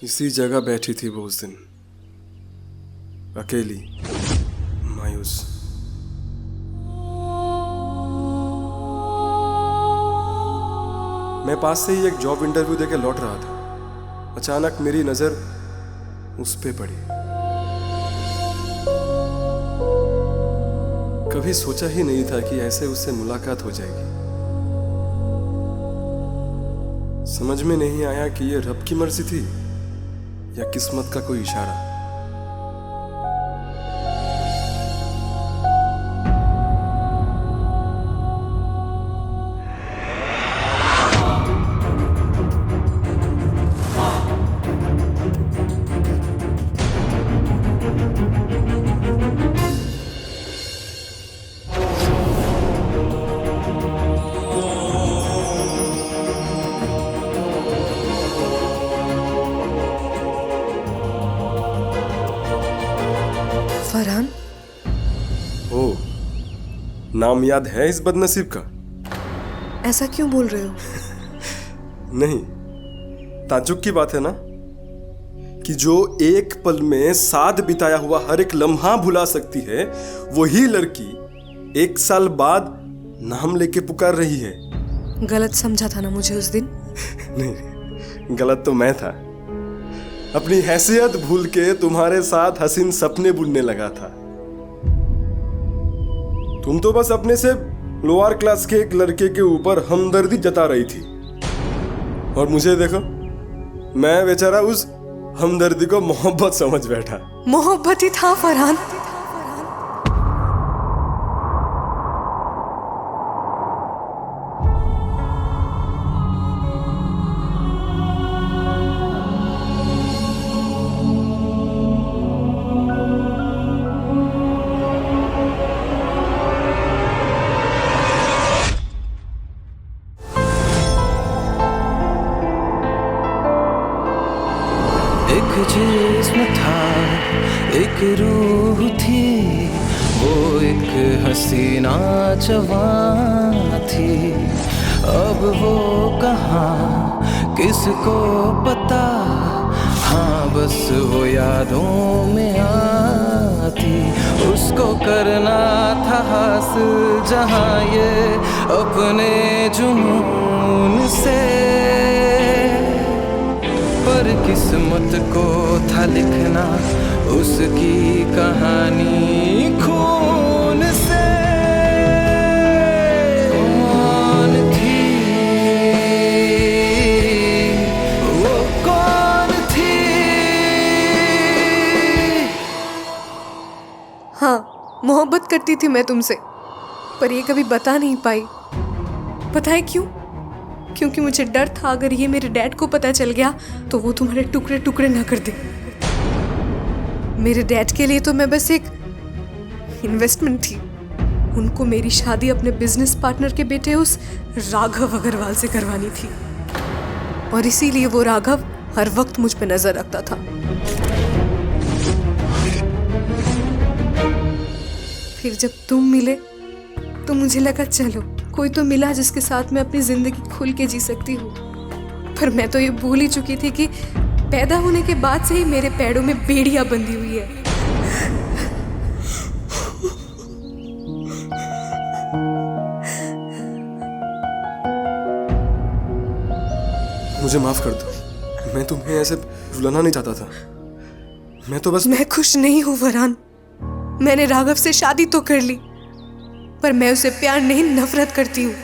इसी जगह बैठी थी वो उस दिन, अकेली, मायूस। मैं पास से ही एक जॉब इंटरव्यू देके लौट रहा था। अचानक मेरी नजर उस पे पड़ी। कभी सोचा ही नहीं था कि ऐसे उससे मुलाकात हो जाएगी। समझ में नहीं आया कि ये रब की मर्जी थी या किस्मत का कोई इशारा। फरहान, ओ, नाम याद है इस बदनसीब का? ऐसा क्यों बोल रहे हो? नहीं, ताज्जुब की बात है ना कि जो एक पल में साथ बिताया हुआ हर एक लम्हा भुला सकती है, वही लड़की 1 साल बाद नाम लेके पुकार रही है। गलत समझा था ना मुझे उस दिन? नहीं, गलत तो मैं था। अपनी हैसियत भूल के तुम्हारे साथ हसीन सपने बुनने लगा था। तुम तो बस अपने से लोअर क्लास के एक लड़के के ऊपर हमदर्दी जता रही थी, और मुझे देखो, मैं बेचारा उस हमदर्दी को मोहब्बत समझ बैठा। मोहब्बत ही था फरहान। एक जिस्म था, एक रूह थी, वो एक हसीना जवान थी। अब वो कहाँ किसको पता, हाँ बस वो यादों में आती। उसको करना था हासिल जहाँ ये अपने जुनून से, पर किस्मत को था लिखना उसकी कहानी खून से। कौन थी वो, कौन थी? हाँ, मोहब्बत करती थी मैं तुमसे, पर ये कभी बता नहीं पाई। पता है क्यों? क्योंकि मुझे डर था अगर ये मेरे डैड को पता चल गया तो वो तुम्हारे टुकड़े टुकड़े ना कर दे। मेरे डैड के लिए तो मैं बस एक इन्वेस्टमेंट थी। उनको मेरी शादी अपने बिजनेस पार्टनर के बेटे उस राघव अग्रवाल से करवानी थी, और इसीलिए वो राघव हर वक्त मुझ पे नजर रखता था। फिर जब तुम मिले तो मुझे लगा चलो कोई तो मिला जिसके साथ मैं अपनी जिंदगी खुल के जी सकती हूँ। पर मैं तो ये भूल ही चुकी थी कि पैदा होने के बाद से ही मेरे पैरों में बेड़ियां बंधी हुई है। मुझे माफ कर दो, मैं तुम्हें ऐसे रुलाना नहीं चाहता था। मैं खुश नहीं हूँ फरहान। मैंने राघव से शादी तो कर ली, पर मैं उसे प्यार नहीं नफरत करती हूँ।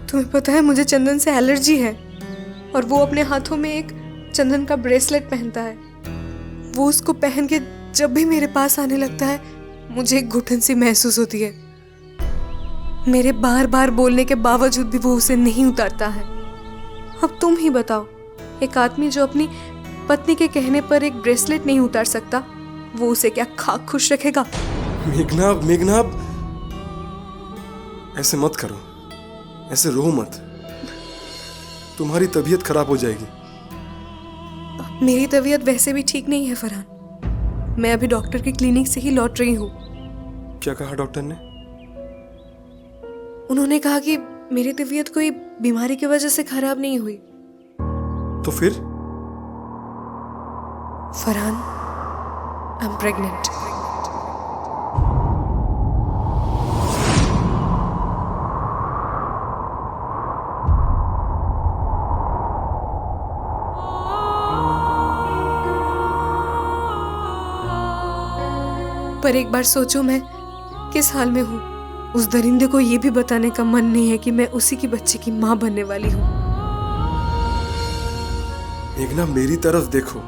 तुम्हें पता है मुझे चंदन से एलर्जी है, और वो अपने हाथों में एक चंदन का ब्रेसलेट पहनता है। वो उसको पहन के जब भी मेरे पास आने लगता है मुझे एक घुटन सी महसूस होती है। मेरे बार बार बोलने के बावजूद भी वो उसे नहीं उतारता है। अब तुम ही बताओ, एक आदमी जो अपनी पत्नी के कहने पर एक ब्रेसलेट नहीं उतार सकता, वो उसे क्या खाक खुश रखेगा? मेघना, ऐसे मत करो, ऐसे रो मत, तुम्हारी तबीयत खराब हो जाएगी। मेरी तबीयत वैसे भी ठीक नहीं है फरहान। मैं अभी डॉक्टर की क्लिनिक से ही लौट रही हूँ। क्या कहा डॉक्टर ने? उन्होंने कहा कि मेरी तबीयत कोई बीमारी की वजह से खराब नहीं हुई, तो फिर? Farhan, I am pregnant. पर एक बार सोचो, मैं किस हाल में हूँ। उस दरिंदे को ये भी बताने का मन नहीं है कि मैं उसी की बच्चे की माँ बनने वाली हूँ। मेघना, मेरी तरफ देखो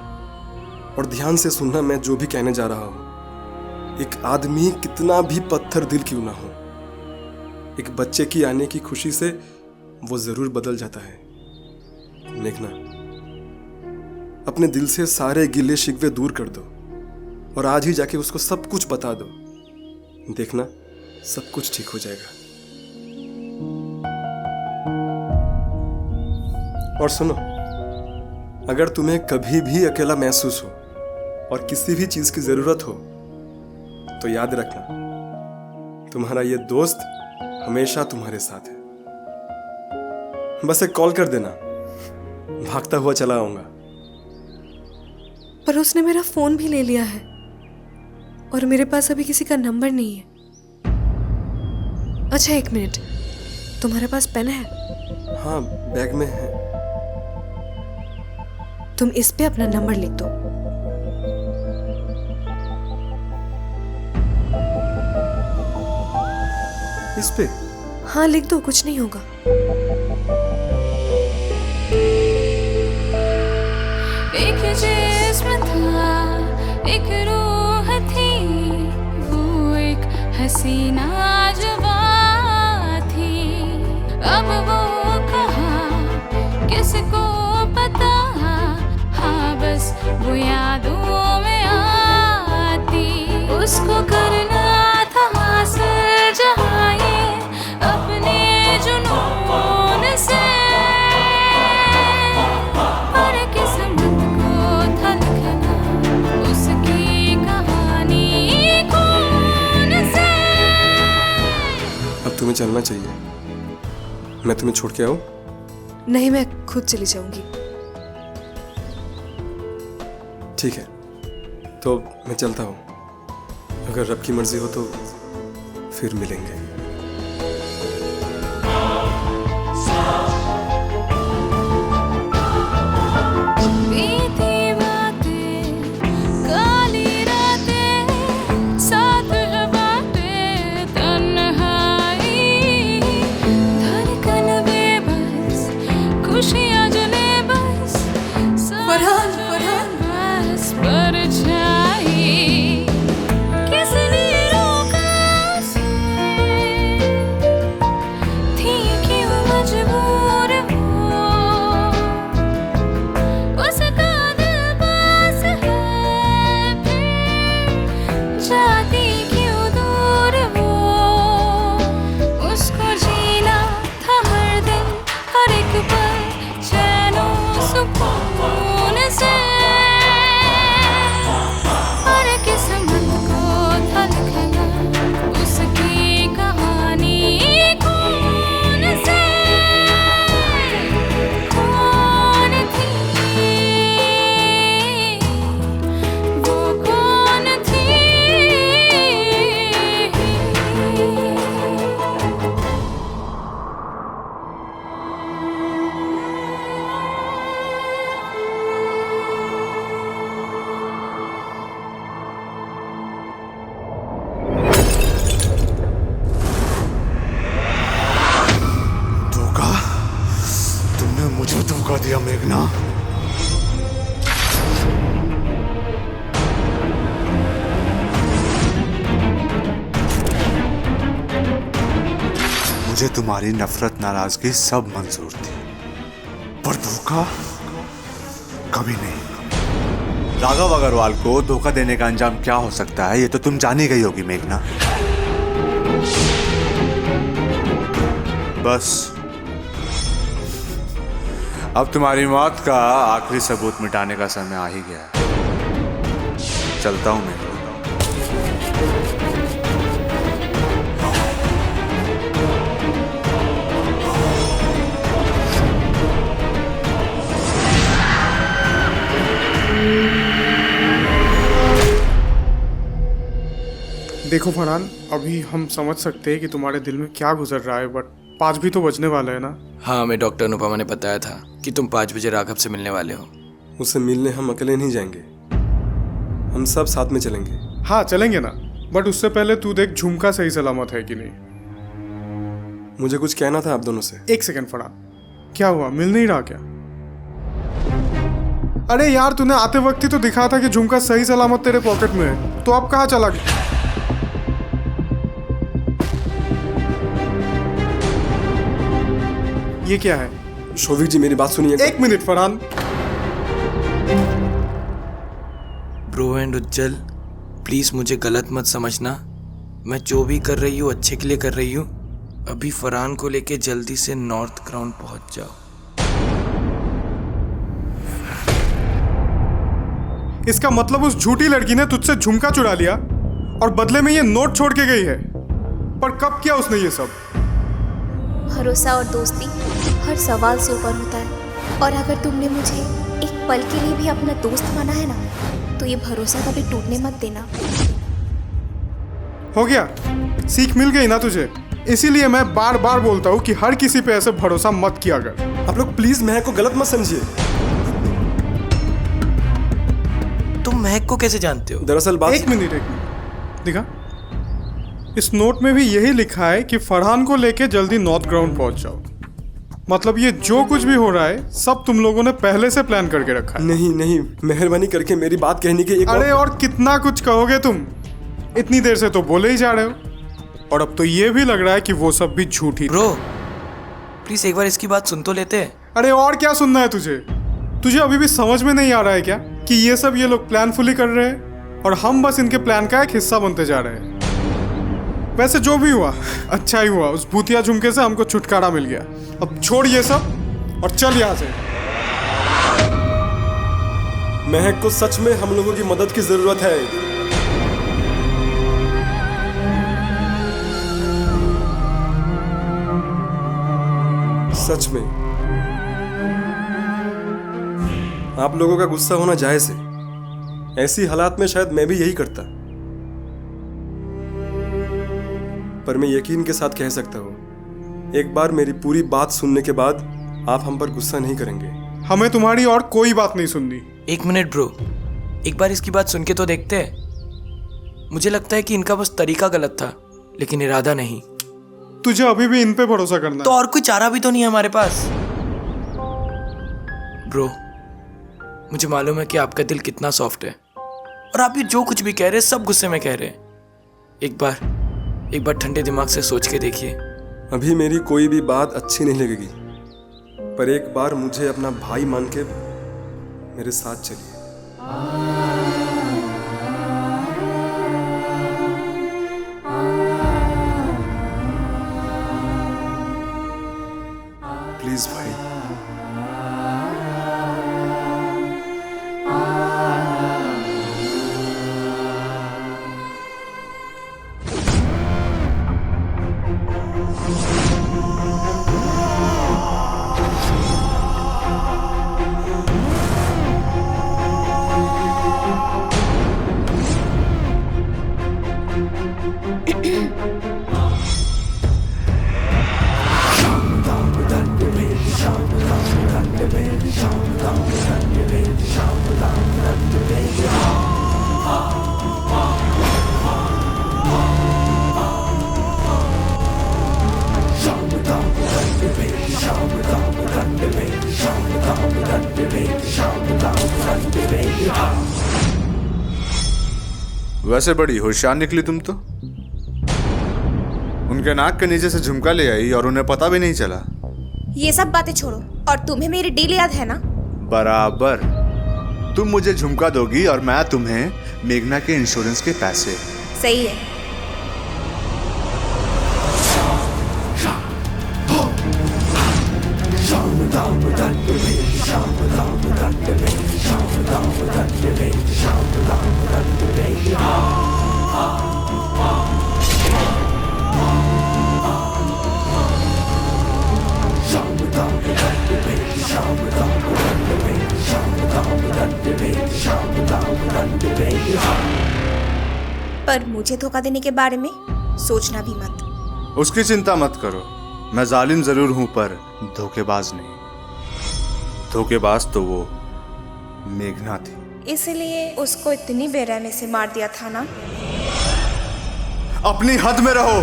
और ध्यान से सुनना मैं जो भी कहने जा रहा हूँ। एक आदमी कितना भी पत्थर दिल क्यों ना हो, एक बच्चे की आने की खुशी से वो जरूर बदल जाता है। मेघना, अपने दिल से सारे गिले शिकवे दूर कर दो और आज ही जाके उसको सब कुछ बता दो। देखना, सब कुछ ठीक हो जाएगा। और सुनो, अगर तुम्हें कभी भी अकेला महसूस हो और किसी भी चीज की जरूरत हो तो याद रखना, तुम्हारा ये दोस्त हमेशा तुम्हारे साथ है। बस एक कॉल कर देना, भागता हुआ चला आऊंगा। पर उसने मेरा फोन भी ले लिया है और मेरे पास अभी किसी का नंबर नहीं है। अच्छा, एक मिनट, तुम्हारे पास पेन है? हाँ, बैग में है। तुम इस पे अपना नंबर लिख दो। इस पे? हाँ, लिख दो, कुछ नहीं होगा। एक जिस्म था, एक रूह थी, वो एक हसीना जवां थी। अब वो कहाँ, किसको पता, हाँ बस वो यादों में आती। उसको करना था हासिल जहाँ ये अपने जुनून से, पर किस्मत को था लिखना उसकी कहानी खून से। अब तुम्हें चलना चाहिए। मैं तुम्हें छोड़ के आऊं? नहीं, मैं खुद चली जाऊंगी। ठीक है, तो मैं चलता हूँ। अगर रब की मर्जी हो तो फिर मिलेंगे। बीती बातें, काली रातें, साथ है बातें, तन्हाई, धड़कन बेबस, खुशियाँ जले बस, फरहान, बस परछाई। किसने रोका उसे, थी क्यों मजबूर वो, उसका दिल पास है, फिर जाती क्यों दूर वो। उसको जीना था हर दिन, हर एक पल चैनो सुकून से, और किस्मत को था लिखना उसकी कहानी खून से। कौन थी वो, कौन थी? धोखा? तुमने मुझे धोखा दिया मेघना। मुझे तुम्हारी नफरत, नाराजगी सब मंजूर थी, पर धोखा कभी नहीं। राघव अग्रवाल को धोखा देने का अंजाम क्या हो सकता है ये तो तुम जान ही गई होगी मेघना। बस अब तुम्हारी मौत का आखिरी सबूत मिटाने का समय आ ही गया है। चलता हूं मैं। देखो फरहान, अभी हम समझ सकते हैं कि तुम्हारे दिल में क्या गुजर रहा है, बट 5 भी तो बजने वाला है ना। हाँ, हमें डॉक्टर अनुपमा ने बताया था कि तुम 5 बजे राघव से मिलने वाले हो। उसे मिलने हम अकेले नहीं जाएंगे, हम सब साथ में चलेंगे। हाँ चलेंगे ना, बट उससे पहले तू देख झुमका सही सलामत है कि नहीं। मुझे कुछ कहना था आप दोनों से। 1 सेकंड फरहान, क्या हुआ, मिल नहीं रहा क्या? अरे यार, तूने आते वक्त ही तो दिखा था कि झुमका सही सलामत तेरे पॉकेट में है, तो अब कहाँ चला गया? ये क्या है? शोभिक जी मेरी बात सुनिए। 1 minute Farhan. Bro and Ujjwal, please मुझे गलत मत समझना। मैं जो भी कर रही हूँ अच्छे के लिए कर रही हूँ। अभी फरहान को लेके जल्दी से नॉर्थ ग्राउंड पहुंच जाओ। इसका मतलब उस झूठी लड़की ने तुझसे झुमका चुरा लिया और बदले में ये नोट छोड़ के गई है। पर कब किया उसने ये सब? भरोसा और दोस्ती हर सवाल से ऊपर होता है, और अगर तुमने मुझे एक पल के लिए भी अपना दोस्त माना है ना, तो ये भरोसा कभी टूटने मत देना। हो गया, सीख मिल गई ना तुझे। इसीलिए मैं बार बार बोलता हूँ कि हर किसी पे ऐसे भरोसा मत किया कर। आप लोग प्लीज महक को गलत मत समझिए। तुम महक को कैसे जानते हो? दरअसल बात एक मिनट दिखा, इस नोट में भी यही लिखा है कि फरहान को लेके जल्दी नॉर्थ ग्राउंड पहुंच जाओ। मतलब ये जो कुछ भी हो रहा है सब तुम लोगों ने पहले से प्लान करके रखा है। नहीं नहीं, मेहरबानी करके मेरी बात कहने के एक अरे और कितना कुछ कहोगे तुम? इतनी देर से तो बोले ही जा रहे हो, और अब तो ये भी लग रहा है कि वो सब भी झूठी। ब्रो प्लीज एक बार इसकी बात सुन तो लेते। अरे और क्या सुनना है तुझे अभी भी समझ में नहीं आ रहा है क्या कि ये सब ये लोग प्लानफुली कर रहे हैं और हम बस इनके प्लान का एक हिस्सा बनते जा रहे हैं। वैसे जो भी हुआ अच्छा ही हुआ, उस भूतिया झुमके से हमको छुटकारा मिल गया। अब छोड़ ये सब और चल यहाँ से। महक को सच में हम लोगों की मदद की जरूरत है। सच में आप लोगों का गुस्सा होना जायज है। ऐसी हालात में शायद मैं भी यही करता, पर मैं यकीन के साथ कह सकता हूं, एक बार मेरी पूरी बात सुनने के बाद आप हम पर गुस्सा नहीं करेंगे। हमें तुम्हारी और कोई बात नहीं सुननी। 1 मिनट ब्रो, एक बार इसकी बात सुन के तो देखते हैं। मुझे लगता है कि इनका बस तरीका गलत था, लेकिन इरादा नहीं। तुझे अभी भी इन पे भरोसा करना तो है? और कोई चारा भी तो नहीं है हमारे पास। ब्रो मुझे मालूम है कि आपका दिल कितना सॉफ्ट है, और आप ये जो कुछ भी कह रहे हैं सब गुस्से में कह रहे हैं। एक बार ठंडे दिमाग से सोच के देखिए। अभी मेरी कोई भी बात अच्छी नहीं लगेगी, पर एक बार मुझे अपना भाई मान के मेरे साथ चलिए। प्लीज भाई। वैसे बड़ी होशियार निकली तुम तो। उनके नाक के नीचे से झुमका ले आई और उन्हें पता भी नहीं चला। ये सब बातें छोड़ो, और तुम्हें मेरी डील याद है ना? बराबर। तुम मुझे झुमका दोगी और मैं तुम्हें मेघना के इंश्योरेंस के पैसे। सही है। पर मुझे धोखा देने के बारे में सोचना भी मत। उसकी चिंता मत करो, मैं जालिम जरूर हूं पर धोखेबाज नहीं। धोखेबाज तो वो मेघना थी। इसलिए उसको इतनी बेरहमी से मार दिया था ना। अपनी हद में रहो।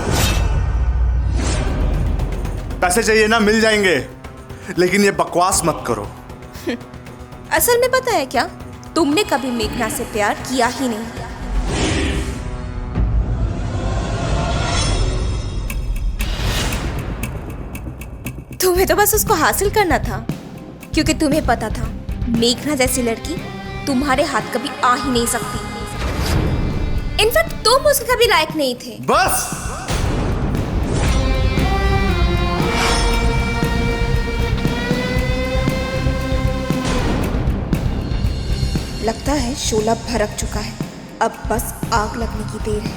पैसे चाहिए ना, मिल जाएंगे, लेकिन ये बकवास मत करो। असल में पता है क्या, तुमने कभी मेघना से प्यार किया ही नहीं। तुम्हें तो बस उसको हासिल करना था, क्योंकि तुम्हें पता था मेघना जैसी लड़की तुम्हारे हाथ कभी आ ही नहीं सकती। इनफैक्ट तुम उसके कभी लायक नहीं थे। बस लगता है शोला भड़क चुका है, अब बस आग लगने की देर है।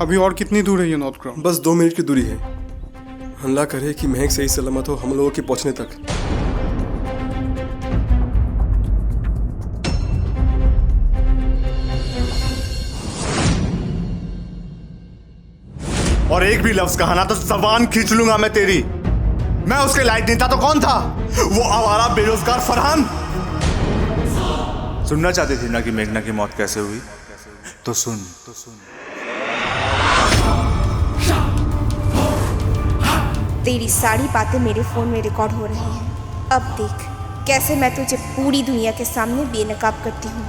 अभी और कितनी दूर है ये नॉर्थ ग्राउंड? बस 2 मिनट की दूरी है। अल्लाह करे कि महक सही सलामत हो हम लोगों के पहुंचने तक। और एक भी लफ्ज कहा ना तो जबान खींच लूंगा मैं तेरी। मैं उसके लायक नहीं था तो कौन था? वो आवारा बेरोजगार फरहान। सुनना चाहती थी ना कि मेघना की मौत कैसे हुई? तो सुन। तेरी सारी बातें मेरे फोन में रिकॉर्ड हो रही हैं। अब देख कैसे मैं तुझे पूरी दुनिया के सामने बेनकाब करती हूँ।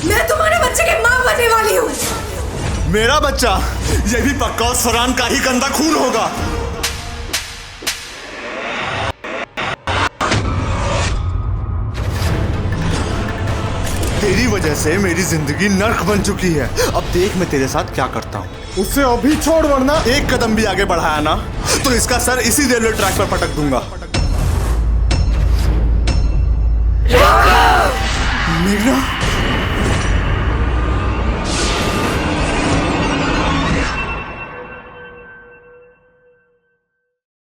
मैं तुम्हारे बच्चे की मां बनने वाली हूँ। मेरा बच्चा? ये भी पक्का उस फरहान का ही गंदा खून होगा। तेरी वजह से मेरी जिंदगी नर्क बन चुकी है। अब देख मैं तेरे साथ क्या करता हूँ। उससे अभी छोड़, वरना एक कदम भी आगे बढ़ाया ना तो इसका सर इसी रेलवे ट्रैक पर पटक दूंगा। मेघना